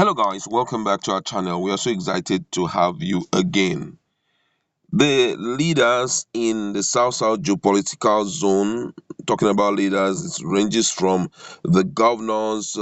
Hello guys, welcome back to our channel. We are so excited to have you again. The leaders in the South-South geopolitical zone, talking about leaders, it ranges from the governors,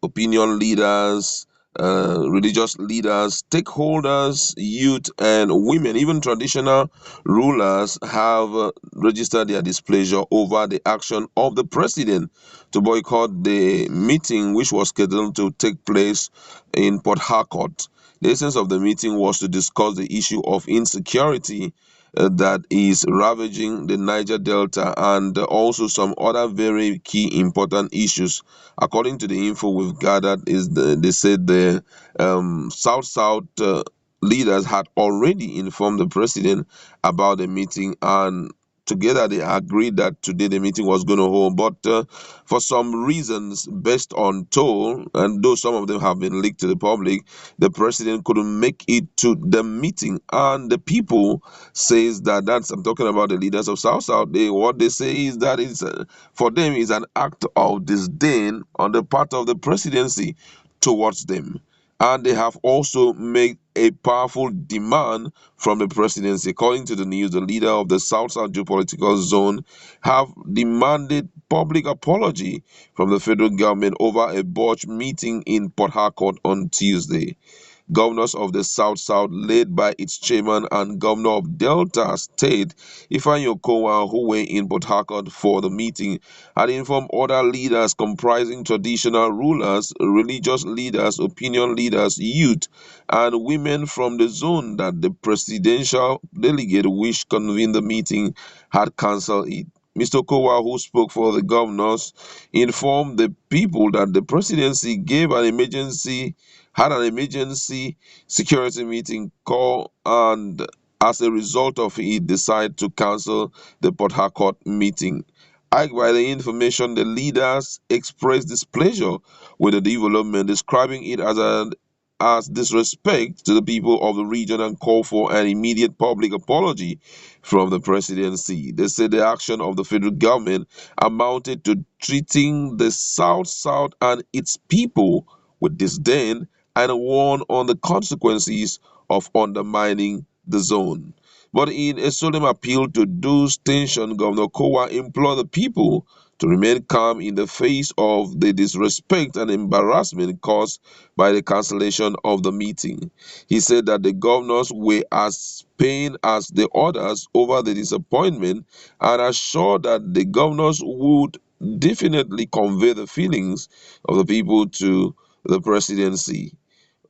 opinion leaders, religious leaders, stakeholders, youth, and women. Even traditional rulers have registered their displeasure over the action of the president to boycott the meeting, which was scheduled to take place in Port Harcourt. The essence of the meeting was to discuss the issue of insecurity that is ravaging the Niger Delta and also some other very key important issues. According to the info we've gathered, they said the South-South leaders had already informed the president about the meeting, and together they agreed that today the meeting was going to hold. But for some reasons, based on toll, and though some of them have been leaked to the public, the president couldn't make it to the meeting, and the people says that that's I'm talking about the leaders of South. They what they say is that it's for them is an act of disdain on the part of the presidency towards them, and they have also made a powerful demand from the presidency. According to the news, the leader of the South geopolitical zone have demanded public apology from the federal government over a botched meeting in Port Harcourt on Tuesday. Governors of the South, led by its chairman and governor of Delta State, Ifeanyi Okowa, who were in Port Harcourt for the meeting, had informed other leaders comprising traditional rulers, religious leaders, opinion leaders, youth, and women from the zone that the presidential delegate which convened the meeting had cancelled it. Mr. Kowa, who spoke for the governors, informed the people that the presidency had an emergency security meeting call, and as a result of it decided to cancel the Port Harcourt meeting. Armed by the information, the leaders expressed displeasure with the development, describing it as disrespect to the people of the region and call for an immediate public apology from the presidency. They said the action of the federal government amounted to treating the South and its people with disdain and warn on the consequences of undermining the zone. But in a solemn appeal to reduce tension, Governor Kowa implored the people to remain calm in the face of the disrespect and embarrassment caused by the cancellation of the meeting. He said that the governors were as pained as the others over the disappointment and assured that the governors would definitely convey the feelings of the people to the presidency.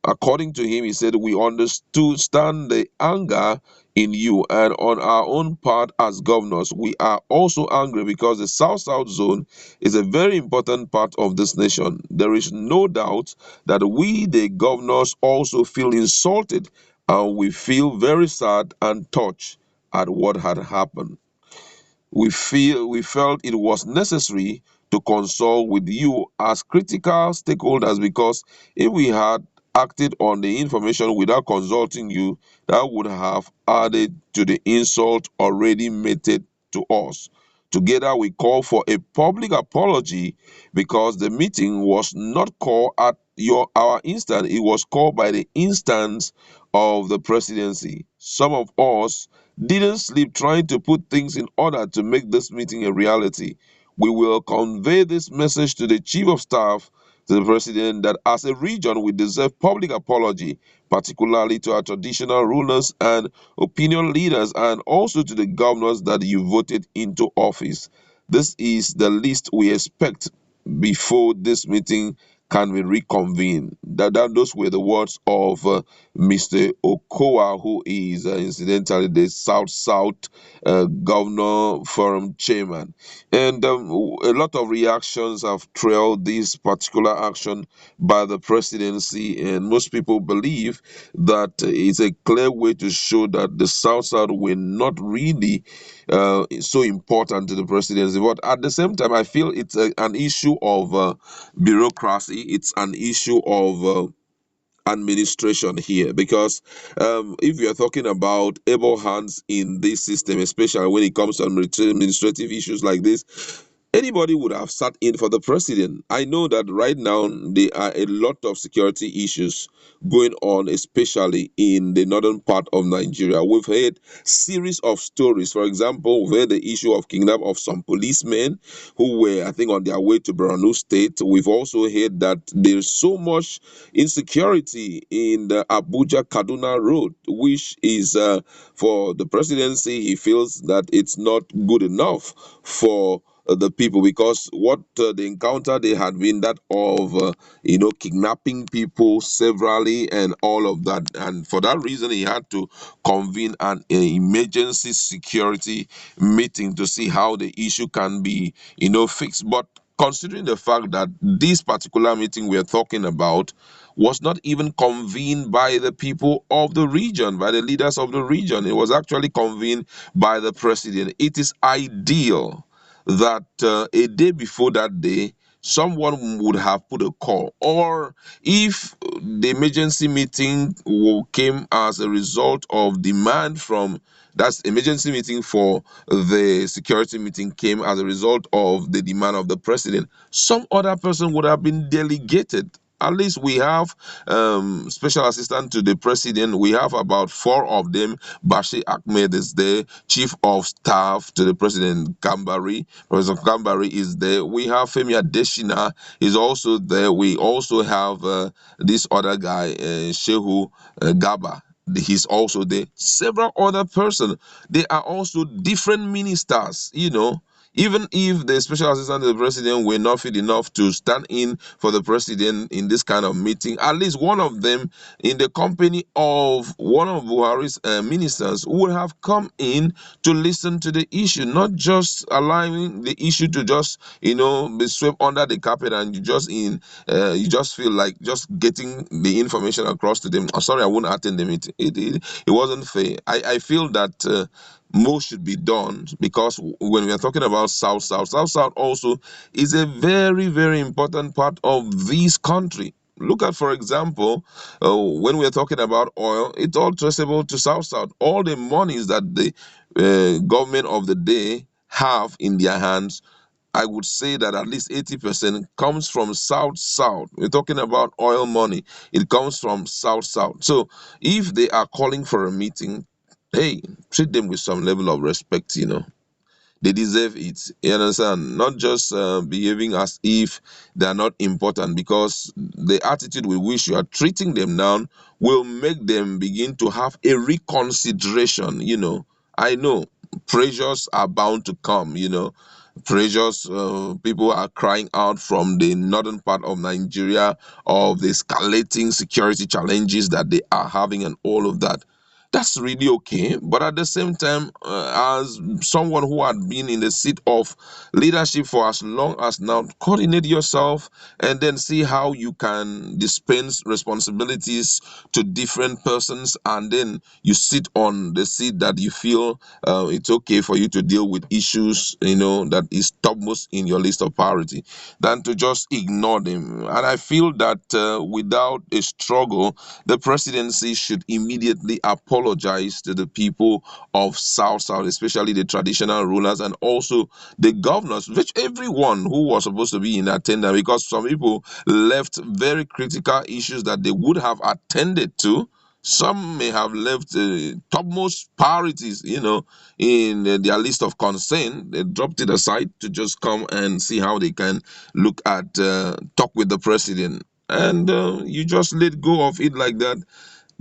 According to him, he said, we understand the anger in you, and on our own part as governors, we are also angry because the South zone is a very important part of this nation. There is no doubt that we, the governors, also feel insulted, and we feel very sad and touched at what had happened. We felt it was necessary to consult with you as critical stakeholders, because if we had acted on the information without consulting you, that would have added to the insult already meted to us. Together, we call for a public apology because the meeting was not called at our instance, it was called by the instance of the presidency. Some of us didn't sleep trying to put things in order to make this meeting a reality. We will convey this message to the Chief of Staff, to the President, that as a region we deserve public apology, particularly to our traditional rulers and opinion leaders, and also to the governors that you voted into office. This is the least we expect before this meeting can we reconvene. Those were the words of Mr. Okowa, who is incidentally the South Governor Forum Chairman. And a lot of reactions have trailed this particular action by the presidency, and most people believe that it's a clear way to show that the South were not really so important to the presidency. But at the same time, I feel it's an issue of bureaucracy. It's an issue of administration here, because if you're talking about able hands in this system, especially when it comes to administrative issues like this, anybody would have sat in for the president. I know that right now there are a lot of security issues going on, especially in the northern part of Nigeria. We've heard series of stories. For example, we've heard the issue of kidnap of some policemen who were, I think, on their way to Borno State. We've also heard that there's so much insecurity in the Abuja Kaduna road, which is for the presidency. He feels that it's not good enough for the people, because what the encounter they had been that of kidnapping people severally and all of that, and for that reason he had to convene an emergency security meeting to see how the issue can be fixed. But considering the fact that this particular meeting we're talking about was not even convened by the people of the region, by the leaders of the region, it was actually convened by the president. It is ideal that a day before that day, someone would have put a call, or if the emergency meeting came as a result of demand from that's emergency meeting for the security meeting came as a result of the demand of the president, some other person would have been delegated. At least we have special assistant to the president. We have about four of them. Bashir Ahmed is there. Chief of staff to the president, Gambari. Professor Gambari is there. We have Femi Adesina is also there. We also have this other guy, Shehu Gaba. He's also there. Several other persons. They are also different ministers. Even if the special assistant to the president were not fit enough to stand in for the president in this kind of meeting, at least one of them in the company of one of Buhari's ministers would have come in to listen to the issue, not just allowing the issue to just be swept under the carpet, and you just feel like just getting the information across to them. Oh, sorry, I won't attend the meeting. It wasn't fair. I feel that more should be done, because when we are talking about South also is a very, very important part of this country. Look at, for example, when we are talking about oil, it's all traceable to South. All the monies that the government of the day have in their hands, I would say that at least 80% comes from South. We're talking about oil money. It comes from South. So if they are calling for a meeting, hey, treat them with some level of respect. They deserve it. You understand? Not just behaving as if they are not important, because the attitude with which you are treating them now will make them begin to have a reconsideration. I know pressures are bound to come. Pressures, people are crying out from the northern part of Nigeria of the escalating security challenges that they are having and all of that. That's really okay. But at the same time, as someone who had been in the seat of leadership for as long as now, coordinate yourself and then see how you can dispense responsibilities to different persons, and then you sit on the seat that you feel it's okay for you to deal with issues that is topmost in your list of priority, than to just ignore them. And I feel that without a struggle, the presidency should immediately apologize to the people of South, especially the traditional rulers and also the governors, which everyone who was supposed to be in attendance, because some people left very critical issues that they would have attended to. Some may have left topmost priorities, in their list of concern. They dropped it aside to just come and see how they can look at, talk with the president. And you just let go of it like that,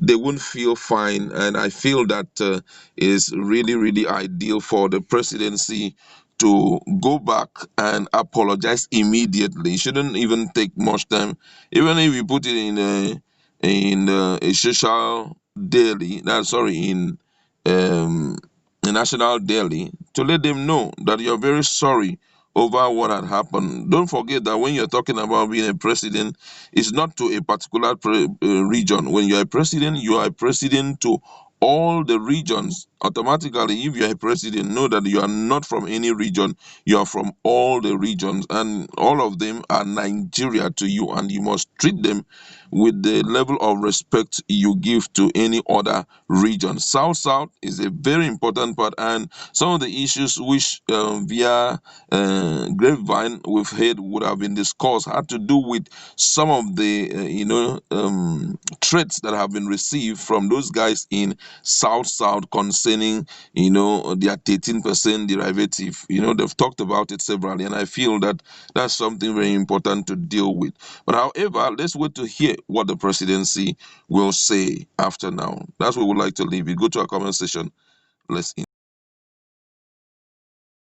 they won't feel fine. And I feel that is really, really ideal for the presidency to go back and apologize immediately. It shouldn't even take much time. Even if you put it in a social daily, in um, a national daily, to let them know that you're very sorry over what had happened. Don't forget that when you're talking about being a president, it's not to a particular region. When you're a president, you are a president to all the regions. Automatically, if you're a president, know that you are not from any region, you are from all the regions, and all of them are Nigeria to you, and you must treat them with the level of respect you give to any other region. South is a very important part, and some of the issues which via grapevine we've heard would have been discussed had to do with some of the threats that have been received from those guys in South concerning their 13% derivative. They've talked about it severally, and I feel that that's something very important to deal with. But however, let's wait to hear what the presidency will say after now. That's where we would like to leave it. Go to our comment section. Let's